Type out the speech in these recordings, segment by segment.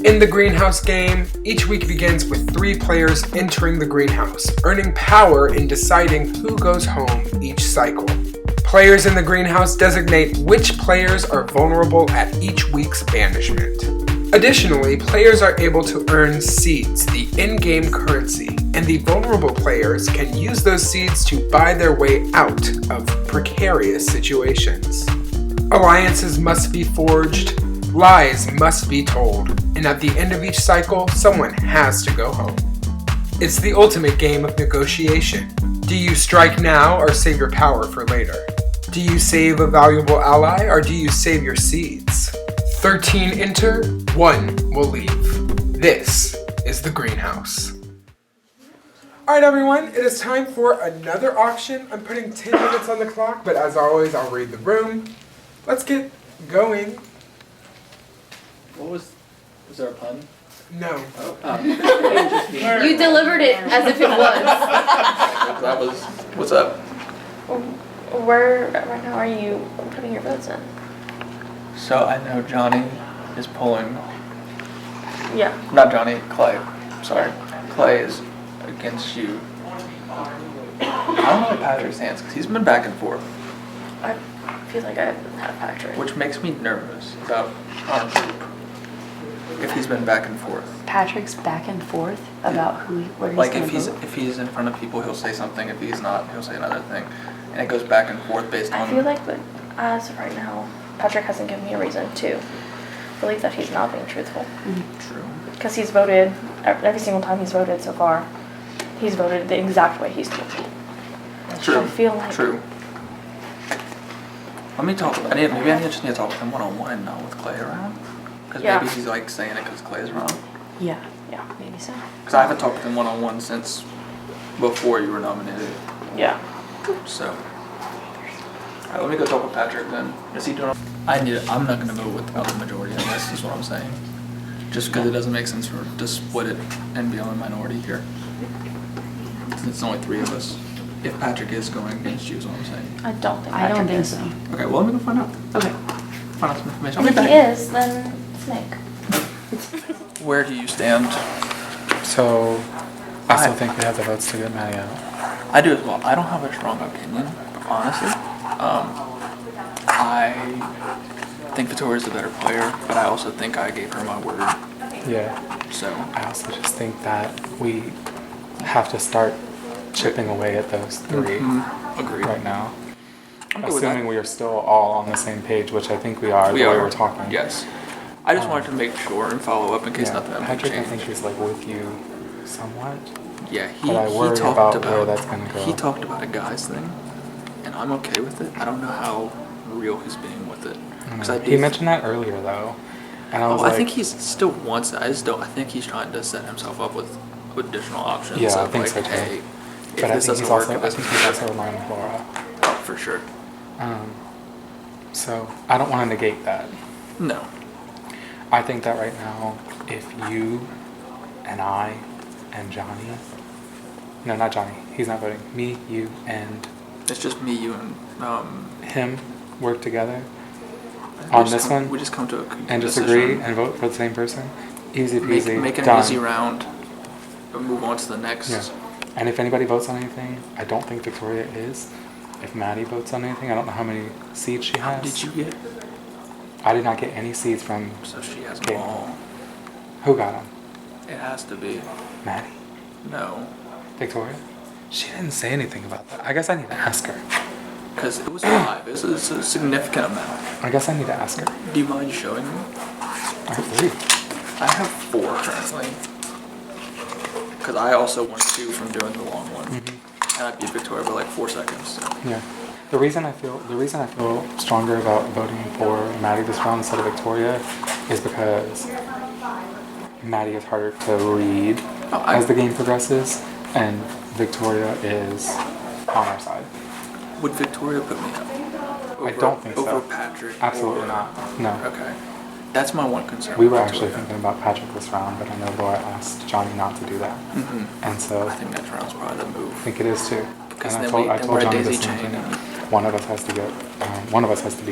In the greenhouse game, each week begins with 3 players entering the greenhouse, earning power in deciding who goes home each cycle. Players in the greenhouse designate which players are vulnerable at each week's banishment. Additionally, players are able to earn seeds, the in-game currency, and the vulnerable players can use those seeds to buy their way out of precarious situations. Alliances must be forged, lies must be told, and at the end of each cycle, someone has to go home. It's the ultimate game of negotiation. Do you strike now or save your power for later? Do you save a valuable ally or do you save your seeds? 13 enter, 1 will leave. This is the greenhouse. Alright everyone, it is time for another auction. I'm putting 10 minutes on the clock, but as always, I'll read the room. Let's get going. Was there a pun? No. Oh. You delivered it as if it was. That was. What's up? Where right now are you putting your votes in? So I know Johnny is pulling. Yeah. Not Johnny, Clay. Sorry. Clay is against you. I don't know what Patrick's hands because he's been back and forth. I feel like I have Patrick. Which makes me nervous about our group. If he's been back and forth. Patrick's back and forth about where he's like going to vote? If he's in front of people, he'll say something. If he's not, he'll say another thing. And it goes back and forth based on... I feel like, but as of right now, Patrick hasn't given me a reason to believe that he's not being truthful. Mm-hmm. True. Because he's voted, every single time he's voted so far, he's voted the exact way he's told me. True. I feel like... True. Let me talk about it. Maybe I just need to talk with him one-on-one and not with Clay around. Because maybe he's like saying it because Clay's wrong. Yeah, maybe so. Because I haven't talked with him one-on-one since before you were nominated. Yeah. So. Alright, let me go talk with Patrick then. Is he doing? I'm not going to vote without the majority on this, is what I'm saying. Just because it doesn't make sense to split it and be on a minority here. Since it's only 3 of us. If Patrick is going against you, is what I'm saying. I don't think I don't Patrick think is. so. Okay, well let me go find out. Okay. Find out some information. And I'll if be he back. is, then it's Nick. Where do you stand? So, I still think we have the votes to get Maddie out. I do as well. I don't have a strong opinion, honestly. I think Victoria's the better player, but I also think I gave her my word. Yeah. So I also just think that we have to start chipping away at those 3 agreed. right now. I'm good with Assuming that. we are still all on the same page, which I think we are, the way we're talking. Yes. I just wanted to make sure and follow up in case nothing had Patrick, I changed. think he's like with you somewhat. Yeah, But I worry talked about where that's gonna go. He talked about a guy's thing, and I'm okay with it. I don't know how real he's being with it. 'Cause I do He mentioned that earlier though, and I was I like, think he still wants it. I just don't. I think he's trying to set himself up with additional options. Yeah, I of think like, so too. Hey, if but I this think doesn't he's work, also, it I doesn't think he's matter. also relying on Laura. Oh, for sure. So I don't want to negate that. No. I think that right now, if you and I and Johnny, no, not Johnny, he's not voting, me, you, and It's just me, you, and him work together on this one We just come to a and just decision. agree and vote for the same person, easy peasy, Make an done. easy round. And move on to the next. Yeah. And if anybody votes on anything, I don't think Victoria is. If Maddie votes on anything, I don't know how many seeds she has. How did you get? I did not get any seeds from So she has Kaitlyn. them all. Who got them? It has to be. Maddie? No. Victoria? She didn't say anything about that. I guess I need to ask her. Because it was 5. It's a significant amount. I guess I need to ask her. Do you mind showing me? I have 3. I have 4 currently. Because I also won 2 from doing the long one. And I beat Victoria by like 4 seconds. So. Yeah. The reason I feel stronger about voting for Maddie this round instead of Victoria is because Maddie is harder to read as the game progresses, and Victoria is on our side. Would Victoria put me up? I don't think so. Over Patrick? Absolutely or- not. No. Okay. That's my one concern. We were with actually Victoria. thinking about Patrick this round, but I know Laura asked Johnny not to do that. And so I think that round's probably the move. I think it is too. Because and then I then told we're a Johnny the daisy same chain. thing. One of us has to be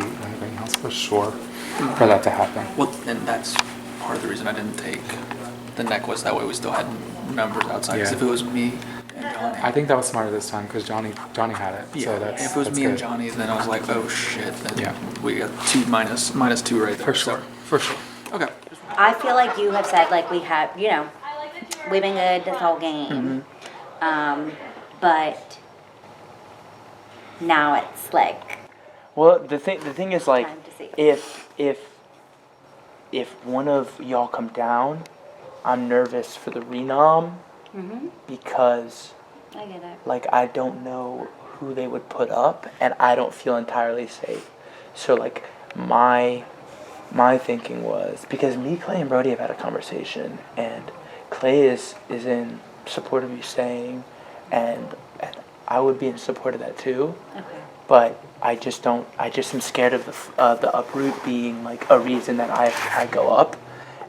in the greenhouse for sure for that to happen. Well, then that's part of the reason I didn't take the neck was that way we still had members outside. Because Yeah. if it was me and Johnny, I think that was smarter this time because Johnny had it. yeah. So that's, if it was that's me good. and Johnny, then I was like, oh shit. Then Yeah. we got minus two right there. For sure. For sure. Okay. I feel like you have said, like, we have, you know, we've been good this whole game. But now it's like, Well, the thing is, like, Time to see. if one of y'all come down, I'm nervous for the renom because, I get it. like, I don't know who they would put up, and I don't feel entirely safe. So, like, my thinking was, because me, Clay, and Brody have had a conversation, and Clay is in support of you staying, and I would be in support of that too. Okay. But I just am scared of the uproot being like a reason that I go up,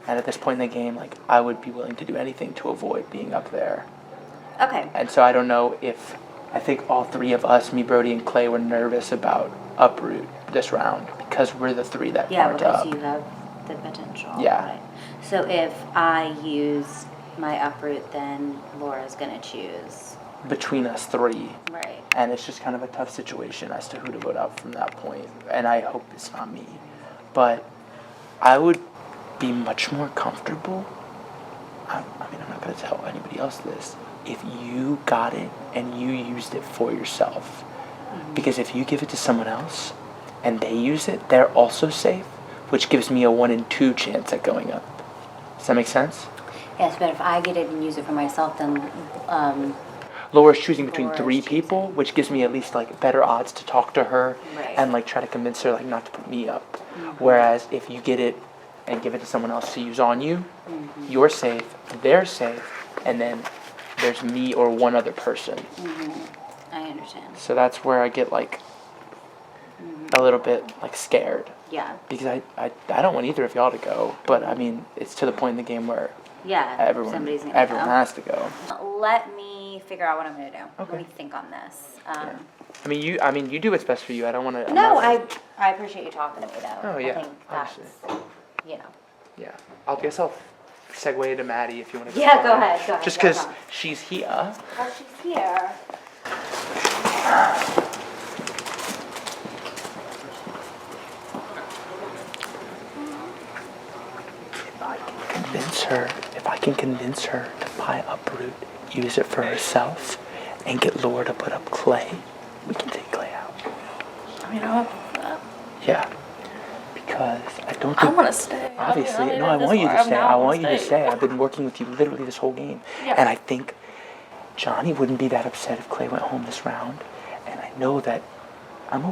and at this point in the game, like, I would be willing to do anything to avoid being up there. Okay. And so I don't know if, I think all three of us, me, Brody, and Clay, were nervous about uproot this round because we're the three that Yeah, aren't because up. you have the potential. Yeah. Right? So if I use my uproot, then Laura's gonna choose. Between us three. Right. And it's just kind of a tough situation as to who to vote out from that point. And I hope it's not me. But I would be much more comfortable. I mean, I'm not going to tell anybody else this. If you got it and you used it for yourself. Because if you give it to someone else and they use it, they're also safe, which gives me a 1 in 2 chance at going up. Does that make sense? Yes, but if I get it and use it for myself, then Laura's choosing between Laura's 3 people, which gives me at least like better odds to talk to her Right. and like try to convince her like not to put me up. Whereas if you get it and give it to someone else to use on you, you're safe, they're safe, and then there's me or one other person. I understand. So that's where I get like a little bit like scared Yeah. because I don't want either of y'all to go, but I mean it's to the point in the game where Yeah. everyone Somebody's gonna everyone go. has to go. Let me figure out what I'm gonna do. Okay. Let me think on this. I mean you do what's best for you. I don't want to. No, I appreciate you talking to me though. Oh, yeah, I think that's, obviously. you know. Yeah, I guess I'll segue to Maddie if you want to. Yeah, go ahead, go ahead, Just go because on. she's here. Oh, she's here. If I can convince her to buy Uproot, use it for herself, and get Laura to put up Clay, we can take Clay out. I mean, I Yeah, because I don't I think. want to stay. Obviously, I mean, no, I want you to stay. I want you to stay. stay. I've been working with you literally this whole game. Yeah. And I think Johnny wouldn't be that upset if Clay went home this round. And I know that I'm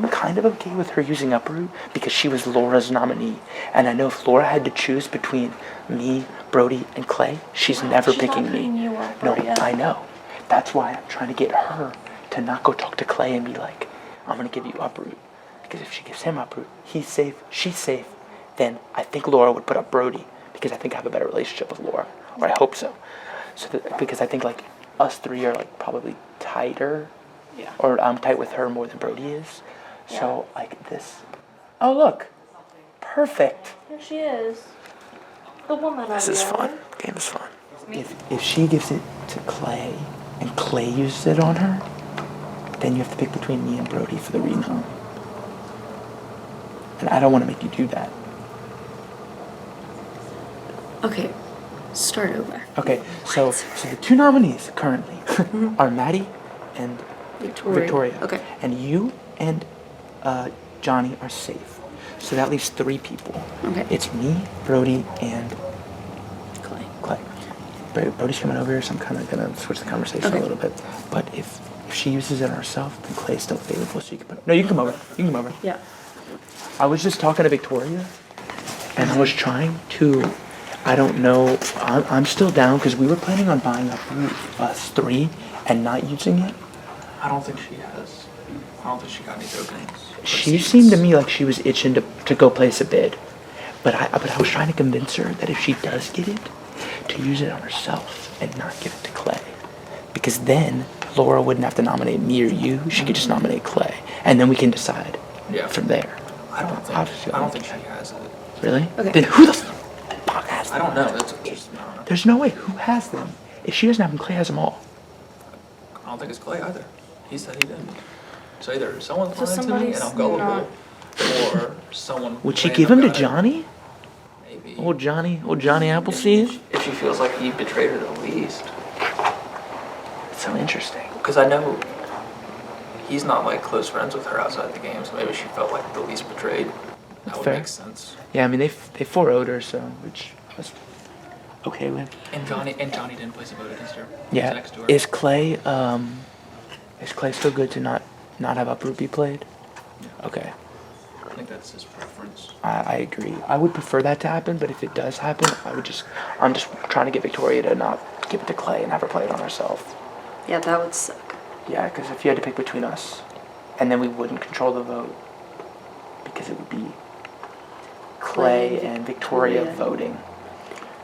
kind of okay with her using Uproot because she was Laura's nominee. And I know if Laura had to choose between me, Brody, and Clay, she's never She's picking not me. picking you up, No, Brody. I know. That's why I'm trying to get her to not go talk to Clay and be like, I'm going to give you Uproot. Because if she gives him Uproot, he's safe, she's safe, then I think Laura would put up Brody because I think I have a better relationship with Laura. Or I hope so. Because I think like us three are like probably tighter. Yeah. Or I'm tight with her more than Brody is. So like this. Oh look. Perfect. Here she is. The woman This I is know. fun. Game is fun. If she gives it to Clay and Clay uses it on her, then you have to pick between me and Brody for the renom. And I don't want to make you do that. Okay, start over. Okay, so the 2 nominees currently are Maddie and Victoria. Okay. And you and Johnny are safe. So that leaves 3 people. Okay. It's me, Brody, and Clay. Clay. Brody's coming over here, so I'm kind of going to switch the conversation Okay. a little bit. But if she uses it herself, then Clay's still available, so you can put. No, you can come over. You can come over. Yeah. I was just talking to Victoria, and I was trying to. I don't know. I'm still down because we were planning on buying up us 3 and not using it. I don't think she has. I don't think she got any tokens. She seemed to me like she was itching to go place a bid, but I was trying to convince her that if she does get it, to use it on herself and not give it to Clay, because then Laura wouldn't have to nominate me or you. She could just nominate Clay, and then we can decide. Yeah. From there. I don't think. Obviously, I don't think she has it. Really? Okay. Then who the fuck has I them? don't know. That's just, I don't know. There's no way. Who has them? If she doesn't have them, Clay has them all. I don't think it's Clay either. He said he didn't. So either someone's So lying to me somebody's and I'm gullible, not- or someone. Would she random give him to got it. Johnny? Maybe. Old Johnny Appleseed? If she feels like he betrayed her the least. It's so interesting. Because I know he's not like close friends with her outside the game, so maybe she felt like the least betrayed. That would Fair. make sense. Yeah, I mean, they 4-0'd her, so, which I was okay with. And Johnny didn't place a vote against her. He was Yeah. next to her. Is Clay still good to not have Uproot be played? Okay. I think that's his preference. I agree. I would prefer that to happen, but if it does happen, I'm just trying to get Victoria to not give it to Clay and have her play it on herself. Yeah, that would suck. Yeah, because if you had to pick between us, and then we wouldn't control the vote, because it would be Clay and Victoria voting.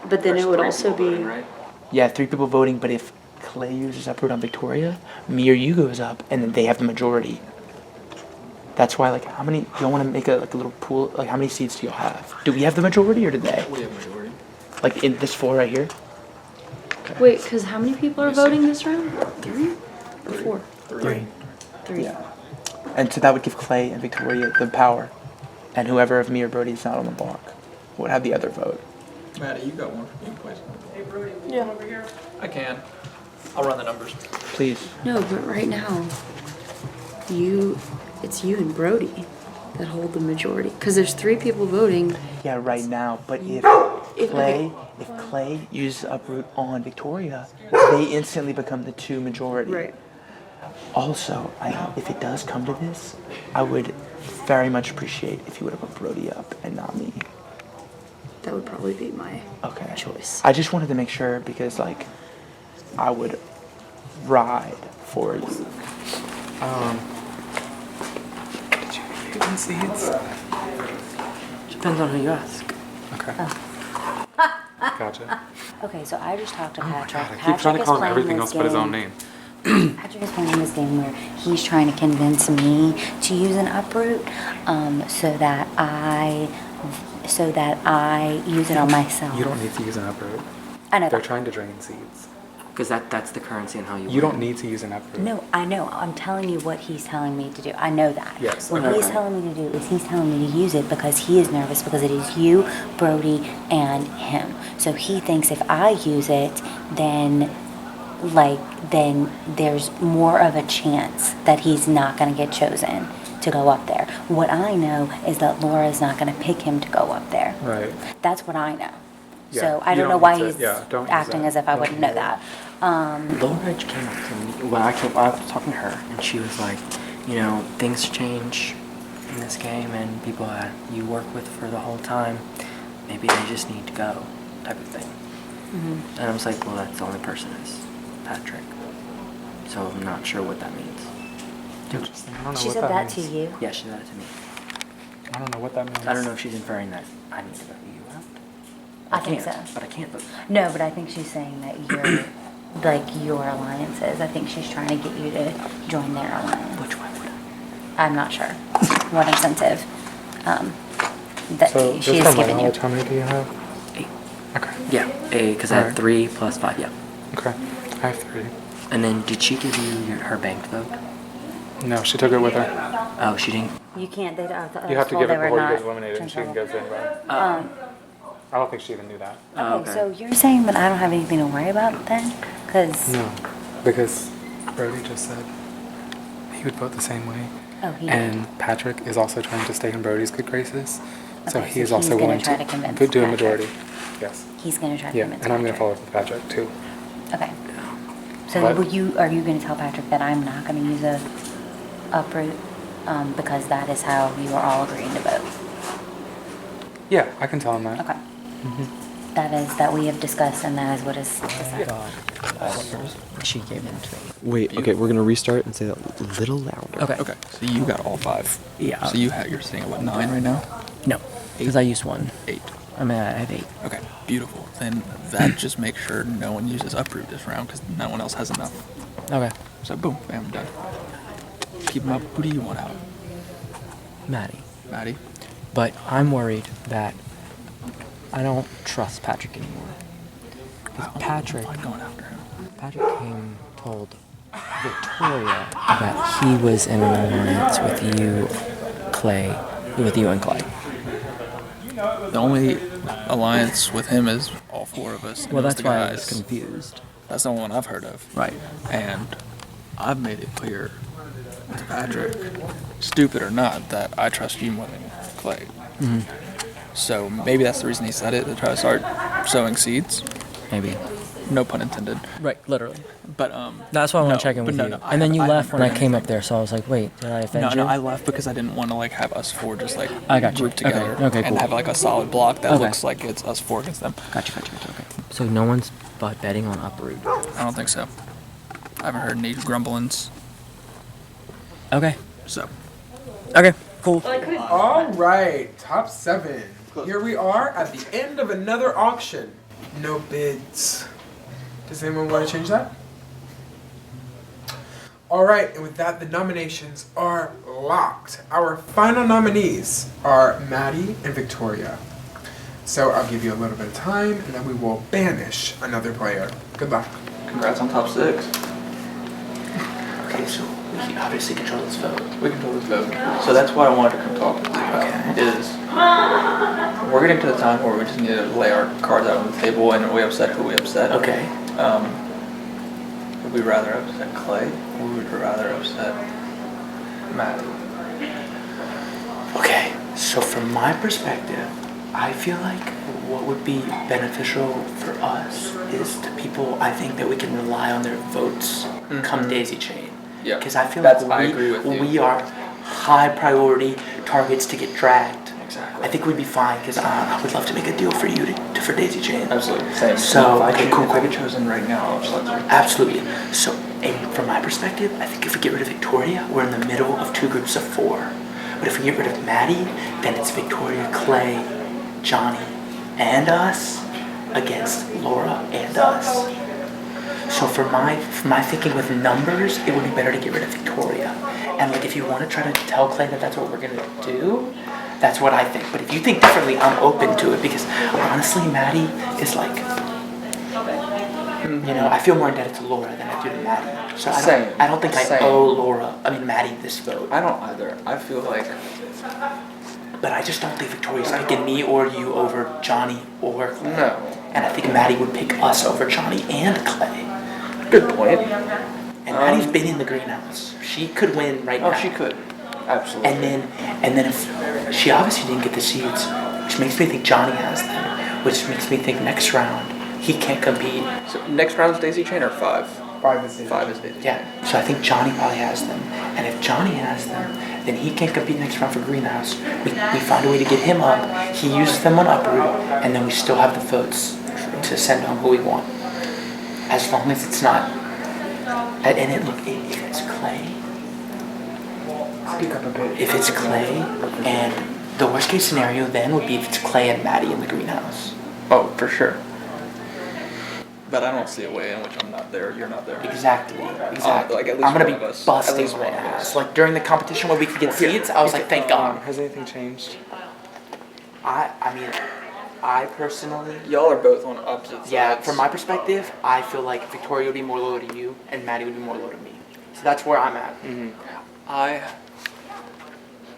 But then it would Three also people be. voting, right? Yeah, 3 people voting, but if Clay uses Uproot on Victoria, me or you goes up, and then they have the majority. That's why, like, how many, do y'all want to make a little pool, like, how many seats do y'all have? Do we have the majority, or do they? We have majority. Like, in this 4 right here? Wait, because how many people are voting this round? 3 or 4? 3. 3. Yeah. And so that would give Clay and Victoria the power. And whoever of me or Brody is not on the block would have the other vote. Maddie, you got one for being placed. Yeah. I can. I'll run the numbers. Please. No, but right now, it's you and Brody that hold the majority. Because there's 3 people voting. Yeah, right now. But if Clay uses Uproot on Victoria, they instantly become the 2 majority. Also, if it does come to this, I would very much appreciate if you would have put Brody up and not me. That would probably be my Okay. choice. I just wanted to make sure because, like, I would ride for you. Did you get any seeds? Depends on who you ask. Okay. Gotcha. Okay, so I just talked to Oh my Patrick. god, I keep trying to call him everything else but his own name. Patrick is playing this game where he's trying to convince me to use an uproot, so that I use it on myself. You don't need to use an uproot. I know They're that. trying to drain seeds. Because that's the currency and how you You win. don't need to use an uproot. No, I know. I'm telling you what he's telling me to do. I know that. Yes, What okay. he's telling me to do is he's telling me to use it because he is nervous because it is you, Brody, and him. So he thinks if I use it, then there's more of a chance that he's not going to get chosen to go up there. What I know is that Laura's not going to pick him to go up there. Right. That's what I know. Yeah, So I you don't know don't why need to- he's yeah, don't use acting that. as if I Don't wouldn't use know that. Laura came up to me when I was talking to her, and she was like, you know, things change in this game, and people that you work with for the whole time, maybe they just need to go, type of thing. Mm-hmm. And I was like, well, that's the only person is Patrick. So I'm not sure what that means. Interesting. I don't know She what said that to means. you. Yeah, she said it to me. I don't know what that means. I don't know if she's inferring that I need to vote you out. I think can't, so. But I can't vote. No, but I think she's saying that you're like your alliances. I think she's trying to get you to join their alliance. Which one would I? I'm not sure what incentive that So, she just is from my giving you. knowledge, how many do you have? 8. Okay. Yeah, because I Alright. had 3 plus 5, yeah. Okay. I have 3. And then did she give you her banked vote? No, she took it with her. Oh, she didn't. You can't. They, I You have to give they it were before you not get eliminated, and she can transferable. go in. I don't think she even knew that. Oh, Okay, so you're saying that I don't have anything to worry about then? Because No, because Brody just said he would vote the same way. oh, he And Patrick is also trying to stay in Brody's good graces. So Okay, he so is also he's gonna willing try to to convince do a Patrick. majority. Yes. he's going to try to Yeah, convince and I'm going to Patrick. follow up with Patrick too. Okay. So What? are you going to tell Patrick that I'm not going to use a uproot because that is how you are all agreeing to vote? Yeah, I can tell him that. Okay. That we have discussed and that is what is decided. She gave them to me. Wait, okay, we're gonna restart and say that a little louder. Okay. Okay, so you got all 5. Yeah. So you're sitting at what, 9 right now? No, because I used 1. 8. I mean, I have 8. Okay, beautiful. Then that just makes sure no one uses uproot this round because no one else has enough. Okay. So boom, bam, done. Keep them up. Who do you want out? Maddie. Maddie? But I'm worried that I don't trust Patrick anymore. Because Patrick told Victoria that he was in an alliance with you, and Clay. The only alliance with him is all four of us. Well, that's the why guys. I was confused. That's the only one I've heard of. Right. And I've made it clear to Patrick, stupid or not, that I trust you more than Clay. Mm-hmm. So maybe that's the reason he said it, to try to start sowing seeds. Maybe. No pun intended. Right, literally. But that's why I want to check in with you. And then you left when I came up there, so I was like, wait, did I offend you? No, I left because I didn't want to like have us four just like I got you. group together Okay, cool. and have like a solid block that looks like it's us four against them. Gotcha. Okay. So no one's betting on Uproot? I don't think so. I haven't heard any grumblings. Okay. So. Okay, cool. All right, top 7. Here we are at the end of another auction. No bids. Does anyone want to change that? All right, and with that, the nominations are locked. Our final nominees are Maddie and Victoria. So I'll give you a little bit of time, and then we will banish another player. Good luck. Congrats on top 6. Okay, so we obviously control this vote. We control this vote. So that's what I wanted to come talk to you about. Is we're getting to the time where we just need to lay our cards out on the table and we upset who we upset. Okay. Would we rather upset Clay or would we rather upset Maddie? Okay, so from my perspective, I feel like what would be beneficial for us is to people I think that we can rely on their votes come daisy chain. Yeah. Because I feel I agree with you. we are high priority targets to get dragged. Exactly. I think we'd be fine because I would love to make a deal for you for daisy chain. Absolutely. Same. So, if I get chosen right now, I'll select you. Absolutely. So, and from my perspective, I think if we get rid of Victoria, we're in the middle of 2 groups of 4. But if we get rid of Maddie, then it's Victoria, Clay, Johnny, and us against Laura and us. So for my thinking with numbers, it would be better to get rid of Victoria. And like if you want to try to tell Clay that that's what we're gonna do, that's what I think. But if you think differently, I'm open to it because honestly, Maddie is like, you know, I feel more indebted to Laura than I do to Maddie. So I don't think I owe Maddie this vote. I don't either. I feel like. But I just don't think Victoria's picking me or you over Johnny or Clay. No. And I think Maddie would pick us over Johnny and Clay. Good point. And Maddie's been in the greenhouse. She could win right now. Oh, she could. Absolutely. And then if she obviously didn't get the seeds, which makes me think Johnny has them, which makes me think next round he can't compete. So next round's daisy chain or 5? 5 is daisy. 5 is daisy chain. Yeah. So I think Johnny probably has them. And if Johnny has them, then he can't compete next round for greenhouse. We find a way to get him up. He uses them on Uproot, and then we still have the votes to send home who we want. As long as it's not. If it's Clay. Speak up a bit. If it's Clay, and the worst case scenario then would be if it's Clay and Maddie in the greenhouse. Oh, for sure. But I don't see a way in which I'm not there, you're not there. Exactly. Like at least I'm gonna be one of us. busting At least my one of us. ass. Like during the competition where we could get seeds, I was like, thank God. Has anything changed? I personally, Y'all are both on opposite sides. yeah, from my perspective, I feel like Victoria would be more loyal to you and Maddie would be more loyal to me. So that's where I'm at. Mm-hmm.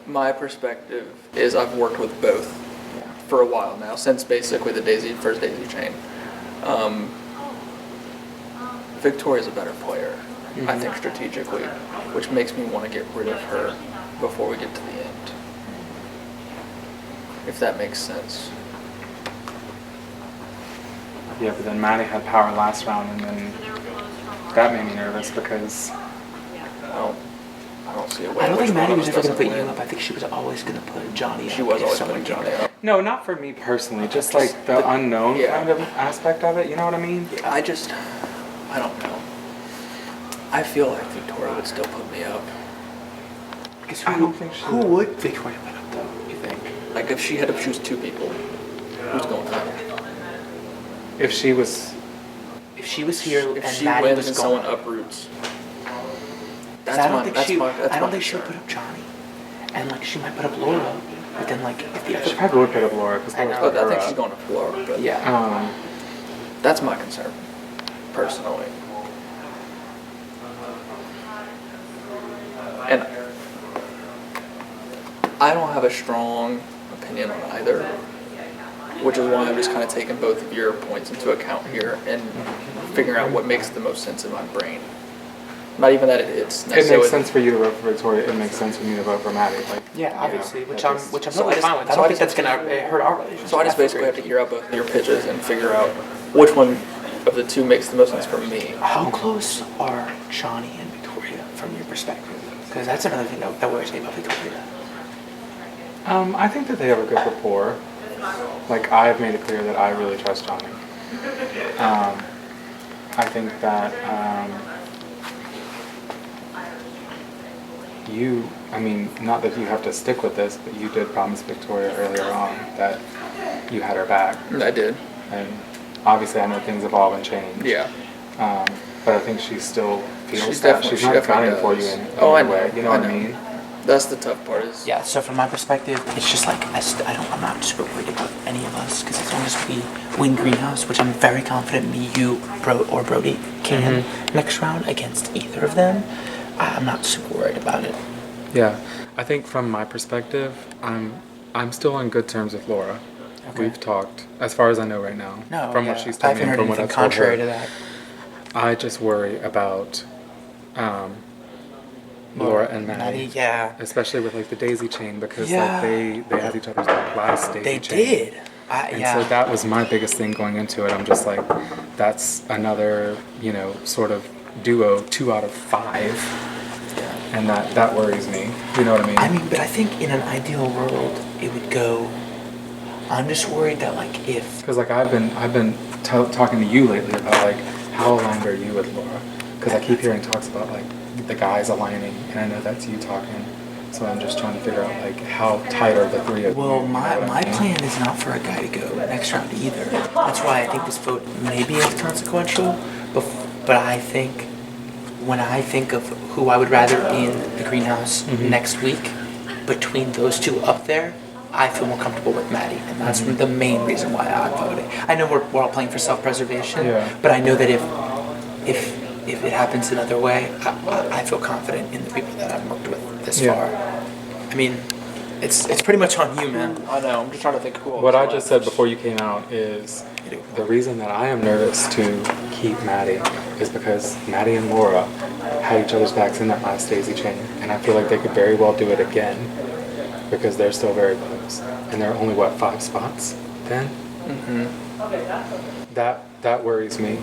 My perspective is I've worked with both for a while now, since basically the first daisy chain. Victoria's a better player, I think, strategically, which makes me want to get rid of her before we get to the end. If that makes sense. Yeah, but then Maddie had power last round, and then that made me nervous because I don't see a way. I don't think Maddie was ever going going to put you up. I think she was always going to put Johnny up. She was if always someone putting came Johnny up. up. no, not for me personally, just like the unknown kind of aspect of it. You know what I mean? I don't know. I feel like Victoria would still put me up. Because I don't think she who would Victoria put up though, you think? Like if she had to choose 2 people, who's going up? If she was here If and she Maddie wins was and going, someone uproots. I don't think she would put up Johnny, and like she might put up Laura, But then, like, if the I other probably would pick up Laura because I know. But I think she's going to Laura, but yeah. that's my concern, personally. And I don't have a strong opinion on either, which is why I'm just kind of taking both of your points into account here and figuring out what makes the most sense in my brain. Not even that it's It necessarily... makes sense for you to vote for Victoria. It makes sense for me to vote for Maddie. Like, Yeah, obviously, which I I'm just- totally fine with. I don't think that's gonna hurt our relationship. So I just basically have to hear out both of your pitches and figure out which one of the two makes the most sense for me. How close are Johnny and Victoria from your perspective? Because that's another thing that worries me about Victoria. I think that they have a good rapport. Like, I've made it clear that I really trust Johnny. I think that not that you have to stick with this, but you did promise Victoria earlier on that you had her back. I did. And obviously I know things evolve and change. Yeah. But I think she still feels She's that. definitely- She's she not definitely gunning for you does. in Oh, I any know. way. You know what I know. mean? That's the tough part is... Yeah, so from my perspective, it's just like, I'm not super worried about any of us, because as long as we win Greenhouse, which I'm very confident me, you, or Brody can next round against either of them, I'm not super worried about it. Yeah. I think from my perspective, I'm still on good terms with Laura. Okay. We've talked, as far as I know right now, No, from yeah, what she's I told me haven't and heard from what anything I've told contrary her. to that. I just worry about Laura and Maddie. Yeah. Especially with like the daisy chain because Yeah. like they had each other's like last daisy They chain. did. And Yeah. so that was my biggest thing going into it. I'm just like, that's another, sort of duo 2 out of 5. And that worries me. You know what I mean? But I think in an ideal world, it would go. I'm just worried that like if. Because like I've been talking to you lately about like how aligned are you with Laura? Because I keep hearing talks about like the guys aligning, and I know that's you talking. So I'm just trying to figure out like how tight are the three of you. Well, you know my what I mean? plan is not for a guy to go next round either. That's why I think this vote maybe is consequential. But I think when I think of who I would rather be in the greenhouse next week, between those two up there, I feel more comfortable with Maddie, and that's the main reason why I'm voting. I know we're all playing for self-preservation, but I know that if it happens another way, I feel confident in the people that I've worked with this far. I mean, it's pretty much on you, man. I know. I'm just trying to think who else. What I just said before you came out is the reason that I am nervous to keep Maddie is because Maddie and Laura had each other's backs in that last daisy chain, and I feel like they could very well do it again because they're still very close, and there are only 5 spots then. That worries me.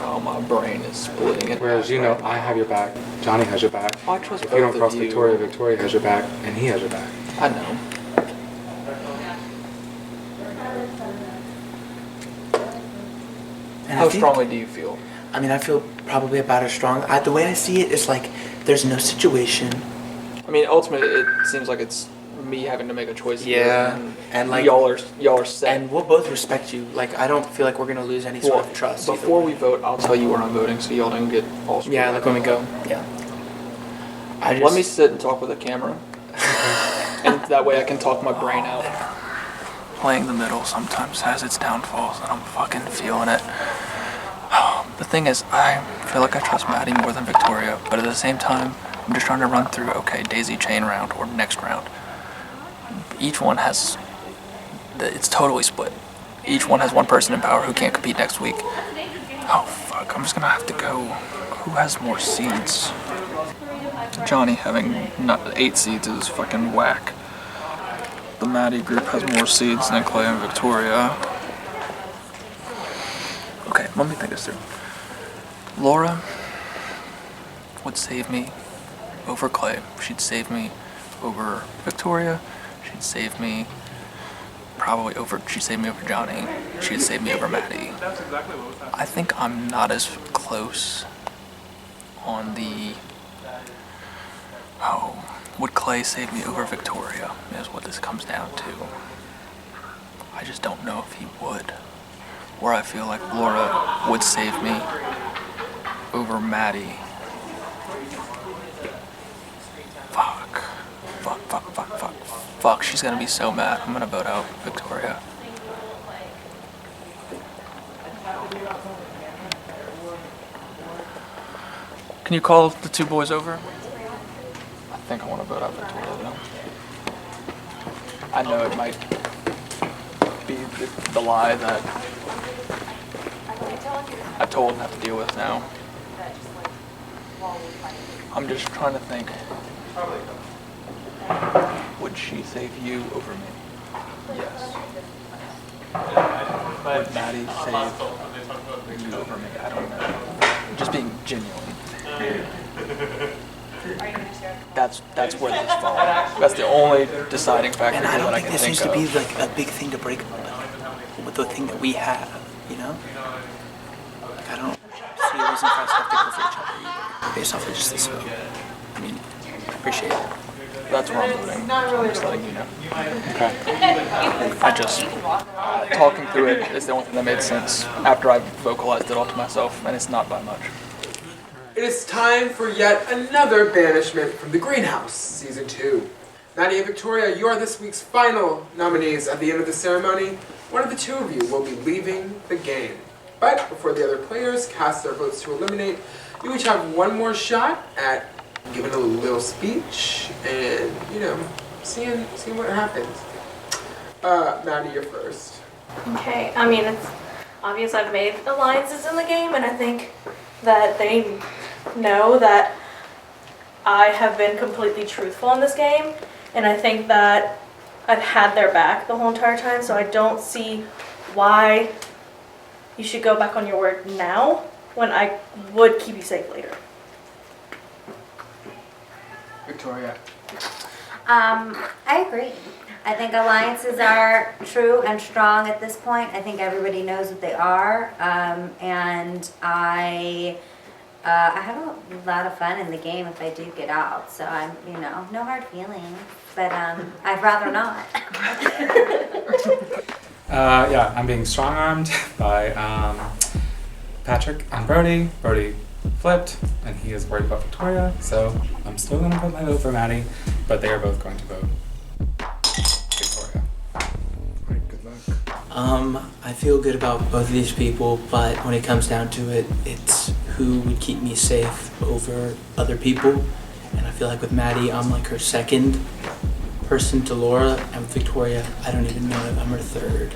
Oh, my brain is splitting it. Whereas I have your back, Johnny has your back. I trust If you don't both of cross you. Victoria, Victoria has your back, and he has your back. I know. And How I think- strongly do you feel? I mean, I feel probably about as strong. The way I see it is like there's no situation. I mean, ultimately, it seems like it's me having to make a choice. Yeah, here, and like y'all are set. And we'll both respect you. Like I don't feel like we're gonna lose any sort of trust. Before we vote, I'll tell you where I'm voting, so y'all don't get all. screwed Yeah, up. like when we go. Yeah. Let me sit and talk with the camera, and that way I can talk my brain out. Playing the middle sometimes has its downfalls, and I'm fucking feeling it. The thing is, I feel like I trust Maddie more than Victoria, but at the same time, I'm just trying to run through, okay, daisy chain round or next round. Each one has, it's totally split. Each one has one person in power who can't compete next week. Oh fuck, I'm just gonna have to go. Who has more seeds? Johnny having 8 seeds is fucking whack. The Maddie group has more seeds than Clay and Victoria. Okay, let me think this through. Laura would save me over Clay. She'd save me over Victoria. She'd save me she'd save me over Johnny. She'd save me over Maddie. I think I'm not as close on the, would Clay save me over Victoria is what this comes down to. I just don't know if he would. Where I feel like Laura would save me over Maddie. Fuck, she's gonna be so mad. I'm gonna vote out Victoria. Can you call the two boys over? I think I want to vote out Victoria though. I know it might be the lie that I told and have to deal with now. I'm just trying to think. Would she save you over me? Yes. Would Maddie save you over me? I don't know. Just being genuine. That's where this falls. That's the only deciding factor And I don't that I think can this think needs to of. be like a big thing to break with the thing that we have, you know? Like, I don't see a reason for us to have to go for each other either, based off of just this vote. I mean, I appreciate it. That's where I'm voting. I'm just letting you know. Okay. I just, talking through it is the only thing that made sense after I vocalized it all to myself, and it's not by much. It is time for yet another banishment from the Greenhouse, Season 2. Maddie and Victoria, you are this week's final nominees. At the end of the ceremony, one of the two of you will be leaving the game. But before the other players cast their votes to eliminate, you each have one more shot at giving a little speech and, you know, seeing what happens. Maddie, you're first. Okay, I mean, it's obvious I've made alliances in the game, and I think that they know that I have been completely truthful in this game, and I think that I've had their back the whole entire time, so I don't see why you should go back on your word now when I would keep you safe later. Victoria. I agree. I think alliances are true and strong at this point. I think everybody knows what they are, and I have a lot of fun in the game if I do get out. So I'm, you know, no hard feelings, but I'd rather not. Yeah, I'm being strong-armed by Patrick and Brody. Brody flipped, and he is worried about Victoria, so I'm still going to put my vote for Maddie, but they are both going to vote Victoria. Alright, good luck. I feel good about both of these people, but when it comes down to it, it's who would keep me safe over other people. And I feel like with Maddie, I'm like her second person to Laura, and with Victoria, I don't even know if I'm her third.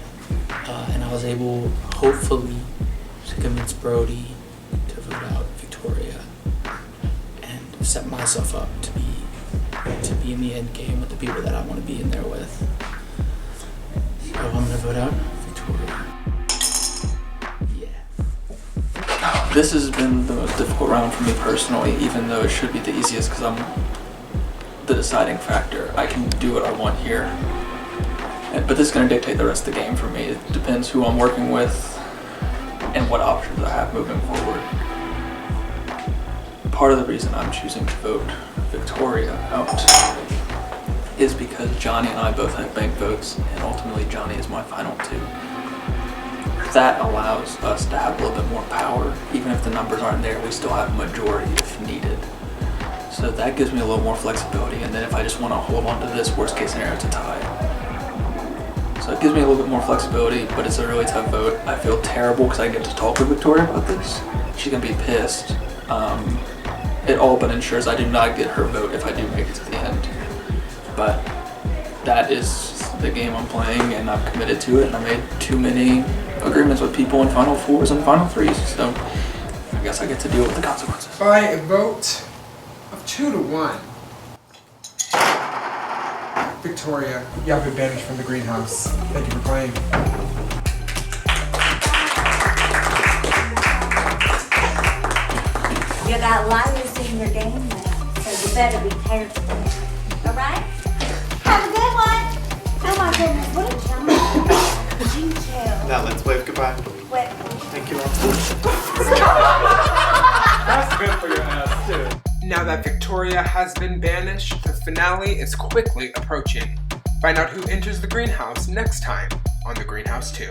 And I was able, hopefully, to convince Brody to vote out Victoria and set myself up to be in the end game with the people that I want to be in there with. So I'm gonna vote out Victoria. Yeah. This has been the most difficult round for me personally, even though it should be the easiest because I'm the deciding factor. I can do what I want here. But this is going to dictate the rest of the game for me. It depends who I'm working with and what options I have moving forward. Part of the reason I'm choosing to vote Victoria out is because Johnny and I both have bank votes, and ultimately Johnny is my final two. That allows us to have a little bit more power. Even if the numbers aren't there, we still have a majority if needed. So that gives me a little more flexibility, and then if I just want to hold on to this worst case scenario, it's a tie. So it gives me a little bit more flexibility, but it's a really tough vote. I feel terrible because I get to talk with Victoria about this. She's gonna be pissed. It all but ensures I do not get her vote if I do make it to the end. But that is the game I'm playing, and I'm committed to it, and I made too many agreements with people in Final Fours and Final Threes, so I guess I get to deal with the consequences. By a vote of 2-1, Victoria, you have been banished from the Greenhouse. Thank you for playing. You got liars in your game now, so you better be careful. All right? Have a good one. Oh my goodness, what a challenge. You too. Now let's wave goodbye. Wait. Thank you all. That's good for your ass, too. Now that Victoria has been banished, the finale is quickly approaching. Find out who enters the Greenhouse next time on The Greenhouse 2.